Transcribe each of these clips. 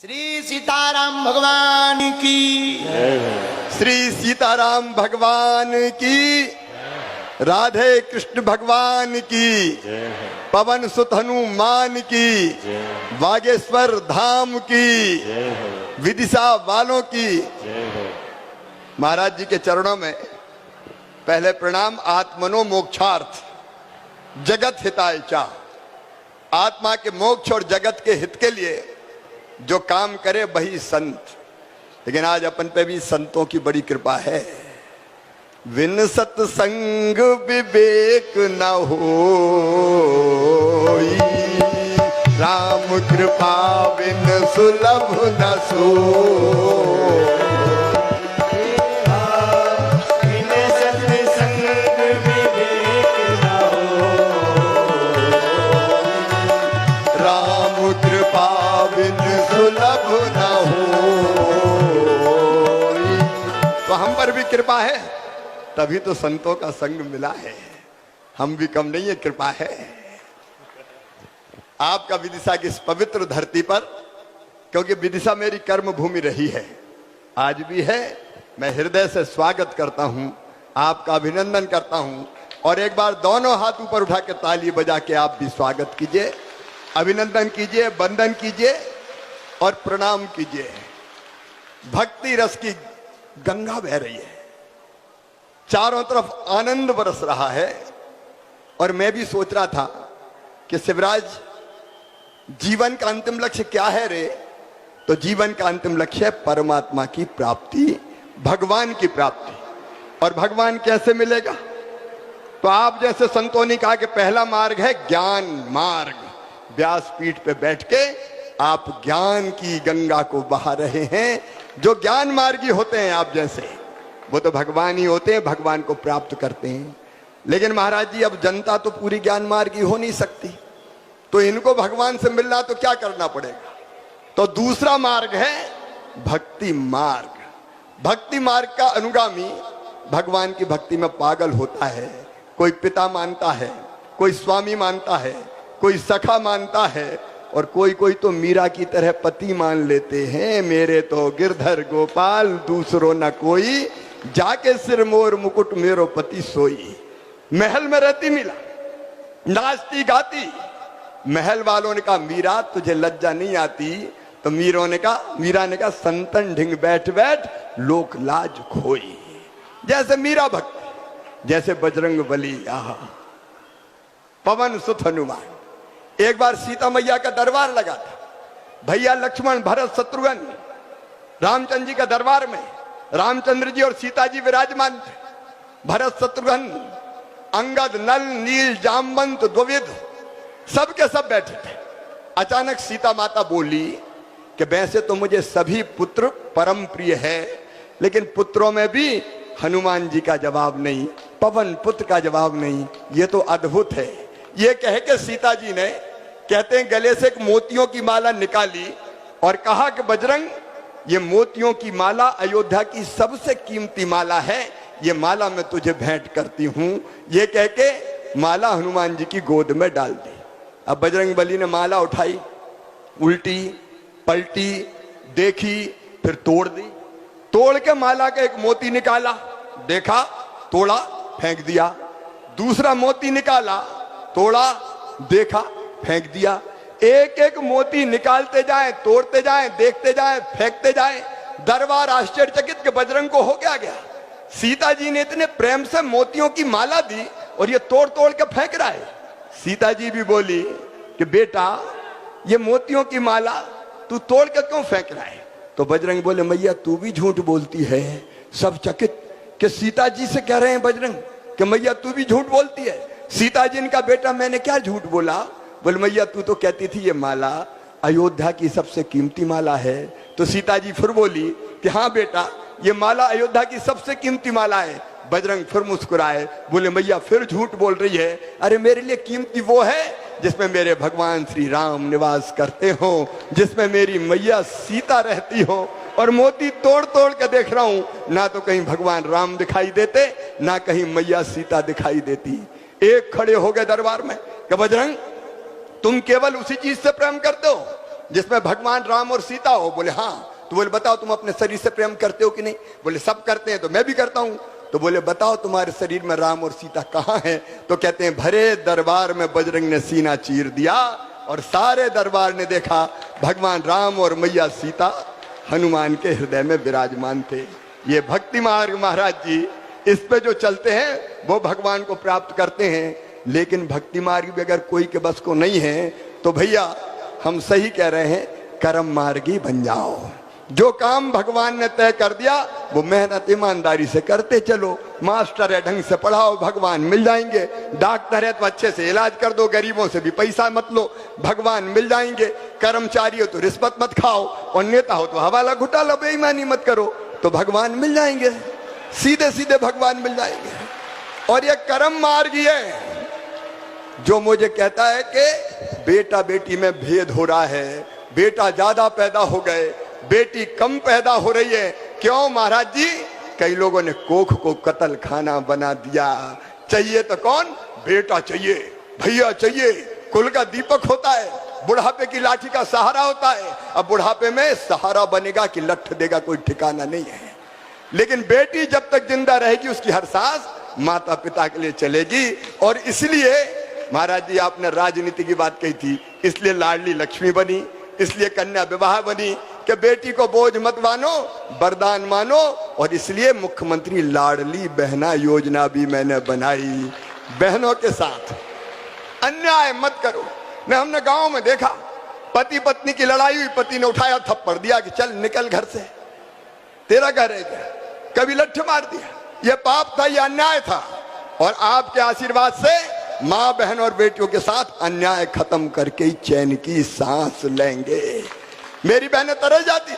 श्री सीताराम भगवान की, श्री सीताराम भगवान की, राधे कृष्ण भगवान की, पवन सुत हनुमान की, बागेश्वर धाम की, विदिशा वालों की। महाराज जी के चरणों में पहले प्रणाम। आत्मनो मोक्षार्थ जगत हिताय चा। आत्मा के मोक्ष और जगत के हित के लिए जो काम करे वही संत। लेकिन आज अपन पे भी संतों की बड़ी कृपा है। विन सत्संग विवेक न होई, राम कृपा बिन सुलभ न सोई। तो हम पर भी कृपा है, तभी तो संतों का संग मिला है। हम भी कम नहीं है, कृपा है आपका विदिशा की इस पवित्र धरती पर। क्योंकि विदिशा मेरी कर्म भूमि रही है, आज भी है। मैं हृदय से स्वागत करता हूं, आपका अभिनंदन करता हूं। और एक बार दोनों हाथ ऊपर उठा के ताली बजा के आप भी स्वागत कीजिए, अभिनंदन कीजिए, वंदन कीजिए और प्रणाम कीजिए। भक्ति रस की गंगा बह रही है, चारों तरफ आनंद बरस रहा है। और मैं भी सोच रहा था कि शिवराज, जीवन का अंतिम लक्ष्य क्या है रे? तो जीवन का अंतिम लक्ष्य है परमात्मा की प्राप्ति, भगवान की प्राप्ति। और भगवान कैसे मिलेगा? तो आप जैसे संतों ने कहा कि पहला मार्ग है ज्ञान मार्ग। व्यासपीठ पे बैठ के आप ज्ञान की गंगा को बहा रहे हैं। जो ज्ञान मार्गी होते हैं आप जैसे, वो तो भगवान ही होते हैं, भगवान को प्राप्त करते हैं। लेकिन महाराज जी, अब जनता तो पूरी ज्ञान मार्गी हो नहीं सकती, तो इनको भगवान से मिलना तो क्या करना पड़ेगा? तो दूसरा मार्ग है भक्ति मार्ग। भक्ति मार्ग का अनुगामी भगवान की भक्ति में पागल होता है। कोई पिता मानता है, कोई स्वामी मानता है, कोई सखा मानता है, और कोई कोई तो मीरा की तरह पति मान लेते हैं। मेरे तो गिरधर गोपाल दूसरो न कोई, जाके सिर मोर मुकुट मेरो पति सोई। महल में रहती मीरा, नाचती गाती। महल वालों ने कहा मीरा तुझे लज्जा नहीं आती? तो मीरा ने कहा संतन ढिंग बैठ बैठ लोक लाज खोई। जैसे मीरा भक्त, जैसे बजरंग बली, आहा पवन सुत हनुमान। एक बार सीता मैया का दरबार लगा था। भैया लक्ष्मण भरत शत्रुघ्न रामचंद्र जी का दरबार में रामचंद्र जी और सीता जी विराजमान थे। भरत शत्रुघ्न अंगद नल नील जामवंत द्विविध सब के सब बैठे थे। अचानक सीता माता बोली कि वैसे तो मुझे सभी पुत्र परम प्रिय है, लेकिन पुत्रों में भी हनुमान जी का जवाब नहीं, पवन पुत्र का जवाब नहीं। ये तो अद्भुत है। ये कह के सीता जी ने, कहते हैं, गले से एक मोतियों की माला निकाली और कहा कि बजरंग, ये मोतियों की माला अयोध्या की सबसे कीमती माला है, ये माला मैं तुझे भेंट करती हूं। ये कह के माला हनुमान जी की गोद में डाल दी। अब बजरंग बली ने माला उठाई, उल्टी पलटी, देखी, फिर तोड़ दी। तोड़ के माला का एक मोती निकाला, देखा, तोड़ा, फेंक दिया। दूसरा मोती निकाला, तोड़ा, देखा, फेंक दिया। एक एक मोती निकालते जाएं, तोड़ते जाएं, देखते जाएं, फेंकते जाएं। दरबार आश्चर्यचकित के बजरंग को हो गया। सीता जी ने इतने प्रेम से मोतियों की माला दी और ये तोड़ तोड़ के फेंक रहा है। सीता जी भी बोली कि बेटा, ये मोतियों की माला तू तोड़ के क्यों फेंक रहा है? तो बजरंग बोले, मैया तू भी झूठ बोलती है। सब चकित कि सीता जी से कह रहे हैं बजरंग कि मैया तू भी झूठ बोलती है। सीता जी ने कहा, बेटा मैंने क्या झूठ बोला? बोले, मैया तू तो कहती थी ये माला अयोध्या की सबसे कीमती माला है। तो सीता जी फिर बोली कि हाँ बेटा, ये माला अयोध्या की सबसे कीमती माला है। बजरंग फिर मुस्कुराए, बोले, मैया फिर झूठ बोल रही है। अरे मेरे लिए कीमती वो है जिसमें मेरे भगवान श्री राम निवास करते हो, जिसमें मेरी मैया सीता रहती हो। और मोती तोड़ तोड़ के देख रहा हूं, ना तो कहीं भगवान राम दिखाई देते, ना कहीं मैया सीता दिखाई देती। एक खड़े हो गए दरबार में कि बजरंग, तुम केवल उसी चीज से प्रेम करते हो जिसमें भगवान राम और सीता हो? बोले हाँ। तो बोले बताओ तुम अपने शरीर से प्रेम करते हो कि नहीं? बोले सब करते हैं, तो मैं भी करता हूं। तो बोले बताओ तुम्हारे शरीर में राम और सीता कहाँ हैं? तो कहते हैं भरे दरबार में बजरंग ने सीना चीर दिया और सारे दरबार ने देखा भगवान राम और मैया सीता हनुमान के हृदय में विराजमान थे। ये भक्ति मार्ग महाराज जी, इस पे जो चलते हैं वो भगवान को प्राप्त करते हैं। लेकिन भक्ति मार्ग भी अगर कोई के बस को नहीं है तो भैया हम सही कह रहे हैं, कर्म मार्गी बन जाओ। जो काम भगवान ने तय कर दिया वो मेहनत ईमानदारी से करते चलो। मास्टर है ढंग से पढ़ाओ, भगवान मिल जाएंगे। डॉक्टर है तो अच्छे से इलाज कर दो, गरीबों से भी पैसा मत लो, भगवान मिल जाएंगे। कर्मचारी हो तो रिश्वत मत खाओ, और नेता हो तो हवाला घोटाला बेईमानी मत करो, तो भगवान मिल जाएंगे। सीधे सीधे भगवान मिल जाएंगे। और ये कर्म मार्ग ही है जो मुझे कहता है कि बेटा बेटी में भेद हो रहा है, बेटा ज्यादा पैदा हो गए, बेटी कम पैदा हो रही है। क्यों महाराज जी? कई लोगों ने कोख को कत्ल खाना बना दिया। चाहिए तो कौन? बेटा चाहिए, भैया चाहिए, कुल का दीपक होता है, बुढ़ापे की लाठी का सहारा होता है। अब बुढ़ापे में सहारा बनेगा कि लठ देगा कोई ठिकाना नहीं है। लेकिन बेटी जब तक जिंदा रहेगी उसकी हर सांस माता पिता के लिए चलेगी। और इसलिए महाराज जी आपने राजनीति की बात कही थी, इसलिए लाडली लक्ष्मी बनी, इसलिए कन्या विवाह बनी कि बेटी को बोझ मत मानो, वरदान मानो। और इसलिए मुख्यमंत्री लाडली बहना योजना भी मैंने बनाई। बहनों के साथ अन्याय मत करो। न हमने गांव में देखा, पति पत्नी की लड़ाई हुई, पति ने उठाया थप्पड़ दिया कि चल निकल घर से, तेरा घर है क्या? कभी लठ मार दिया। यह पाप था, यह अन्याय था। और आपके आशीर्वाद से माँ बहन और बेटियों के साथ अन्याय खत्म करके ही चैन की सांस लेंगे। मेरी बहनें तरस जाती थी,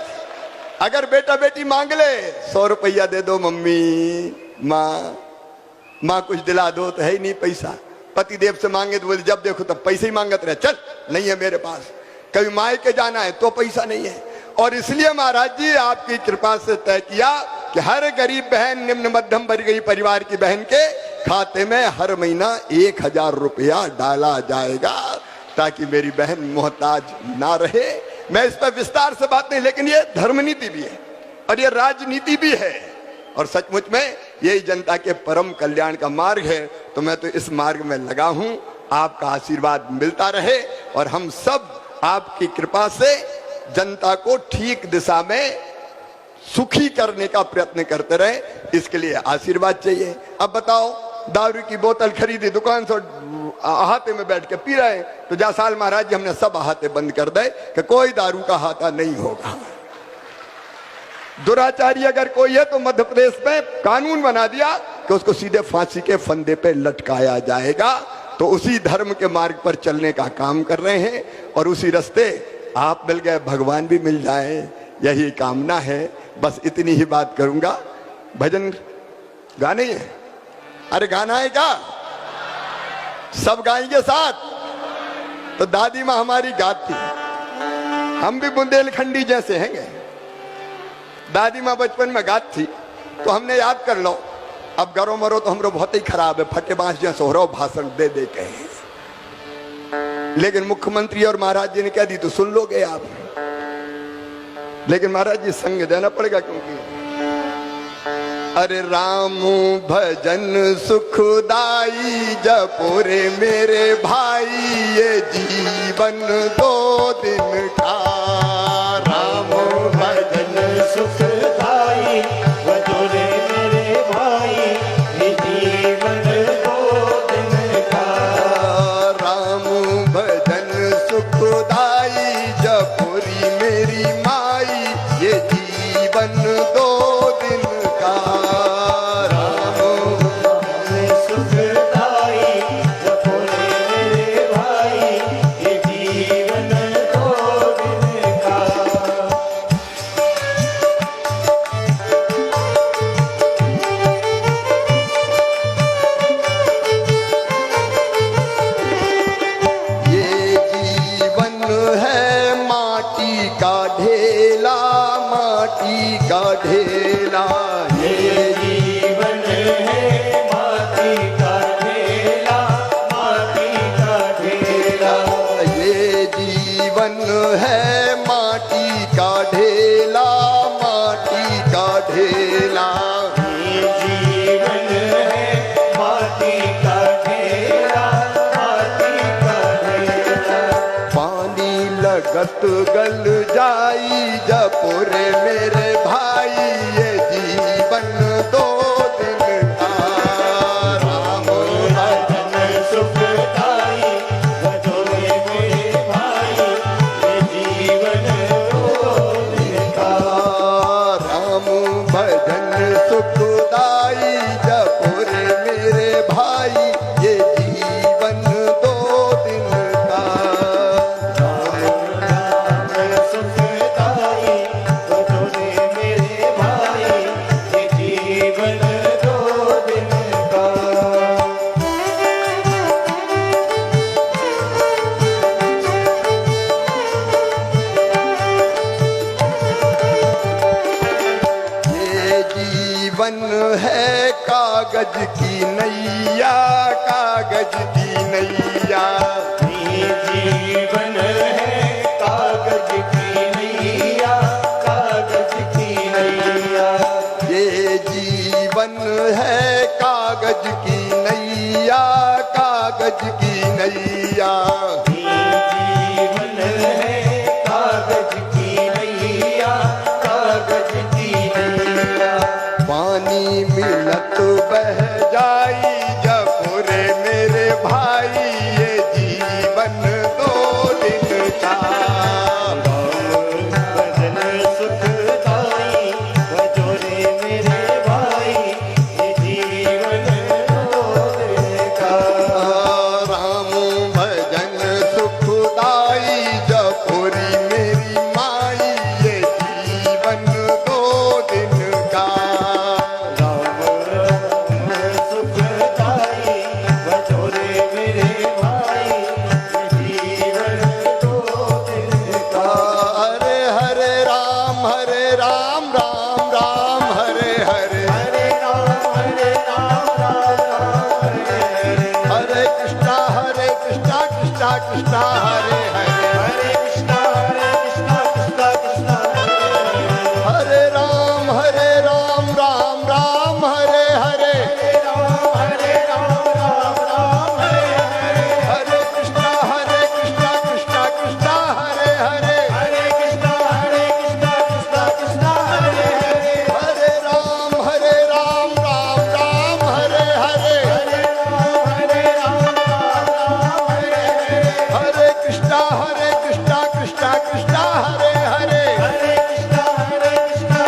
अगर बेटा बेटी मांग ले 100 रुपया दे दो मम्मी, माँ कुछ दिला दो, तो है ही नहीं पैसा। पति देव से मांगे तो बोले जब देखो तब पैसे ही मांगते रहे, चल नहीं है मेरे पास। कभी मायके जाना है तो पैसा नहीं है। और इसलिए महाराज जी आपकी कृपा से तय किया कि हर गरीब बहन, निम्न मध्यम वर्गीय परिवार की बहन के खाते में हर महीना 1000 रुपया डाला जाएगा, ताकि मेरी बहन मोहताज ना रहे। मैं इस पर विस्तार से बात नहीं, लेकिन ये धर्म नीति भी है और ये राजनीति भी है, और सचमुच में यही जनता के परम कल्याण का मार्ग है। तो मैं तो इस मार्ग में लगा हूं। आपका आशीर्वाद मिलता रहे और हम सब आपकी कृपा से जनता को ठीक दिशा में सुखी करने का प्रयत्न करते रहे, इसके लिए आशीर्वाद चाहिए। अब बताओ, दारू की बोतल खरीदी दुकान से, अहाते में बैठ के पी रहे हैं, तो जा साल महाराज जी हमने सब अहाते बंद कर दे कि कोई दारू का हाथा नहीं होगा। दुराचारी अगर कोई है तो मध्य प्रदेश में कानून बना दिया कि उसको सीधे फांसी के फंदे पे लटकाया जाएगा। तो उसी धर्म के मार्ग पर चलने का काम कर रहे हैं, और उसी रास्ते आप मिल गए, भगवान भी मिल जाए, यही कामना है। बस इतनी ही बात करूंगा। भजन गाने है? अरे गाना है क्या? सब गाएंगे साथ? तो दादी माँ हमारी गाती, हम भी बुंदेलखंडी जैसे हैं। दादी माँ बचपन में गाती थी तो हमने याद कर लो। अब गरो मरो तो हमरो बहुत ही खराब है, फटे बांस जैसे हो रहा हो, भाषण दे दे के। लेकिन मुख्यमंत्री और महाराज जी ने कह दी तो सुन लोगे आप। लेकिन महाराज जी संग देना पड़ेगा, क्योंकि अरे राम भजन सुखदाई जपो रे मेरे भाई, ये जीवन 2 दिन का। राम भजन सुखदाई जपो रे मेरे भाई, ये जीवन 2 दिन का। राम भजन सुखदाई जपो रे मेरी माई, ये जीवन 2 दिन का। का ढेला, ये जीवन है माटी का ढेला, माटी का ढेला। ये जीवन है मस्त गल जाई जपुरे मेरे भाई ये जीवन दो दिन का राम भजन सुखदाई भजोरे मेरे भाई ये जीवन दो दिन का राम भजन सुखदाई जपुरे मेरे भाई ये जीवन दो दिन का सुखदाई भजोरे मेरे भाई ये जीवन दो दिन का ये जीवन है कागज की नैया कागज की नैया ये जीवन है कागज की नैया कागज की नैया ये जीवन है कागज की नैया कागज की नैया ये जीवन है कागज की नैया कागज की नैया पानी मिलत बह जाई जपुरे मेरे भाई ये जीवन दो दिन का भजन सुखदाई भजोरे मेरे भाई ये जीवन दो दिन का राम भजन सुखदाई जपुरी मेरी माई ये जीवन दो दिन का सुखदाई भजोरे मेरे भाई जीवन दो दिन का हरे हरे राम राम राम हरे हरे हरे राम राम राम हरे कृष्णा कृष्णा कृष्णा हरे हरे हरे कृष्णा कृष्णा कृष्णा हरे राम राम राम हरे हरे हरे राम राम हरे हरे कृष्णा कृष्णा कृष्णा हरे हरे हरे कृष्णा कृष्णा कृष्णा हरे हरे राम राम राम हरे हरे हरे राम हरे हरे कृष्णा कृष्णा कृष्णा हरे हरे हरे कृष्णा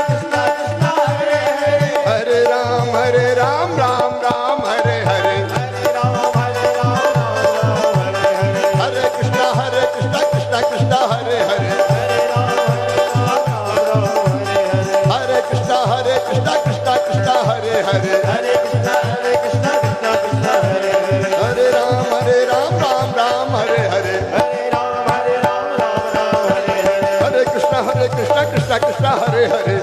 कृष्णा कृष्णा हरे हरे राम राम हरे हरे हरे कृष्णा कृष्णा कृष्णा हरे हरे हरे कृष्णा कृष्णा हरे हरे हरे राम राम हरे हरे हरे कृष्णा कृष्णा हरे हरे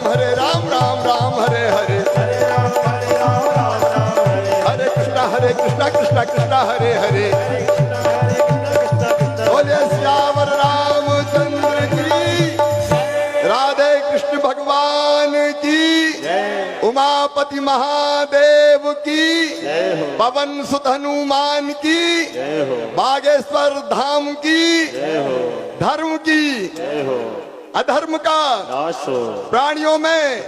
हरे राम राम हरे हरे हरे कृष्णा कृष्णा हरे हरे बोले श्यावर रामचंद्र की राधे कृष्ण भगवान की उमापति महादेव की पवन सुत हनुमान की बागेश्वर धाम की धर्म की अधर्म का प्राणियों में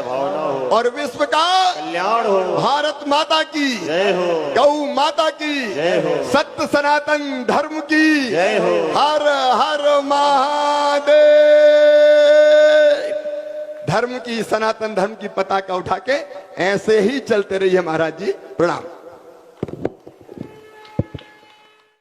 और विश्व का कल्याण हो भारत माता की जय हो गौ माता की जय हो सत्य सनातन धर्म की जय हो हर हर महादेव। धर्म की सनातन धर्म की पताका उठा के ऐसे ही चलते रहिए महाराज जी। प्रणाम।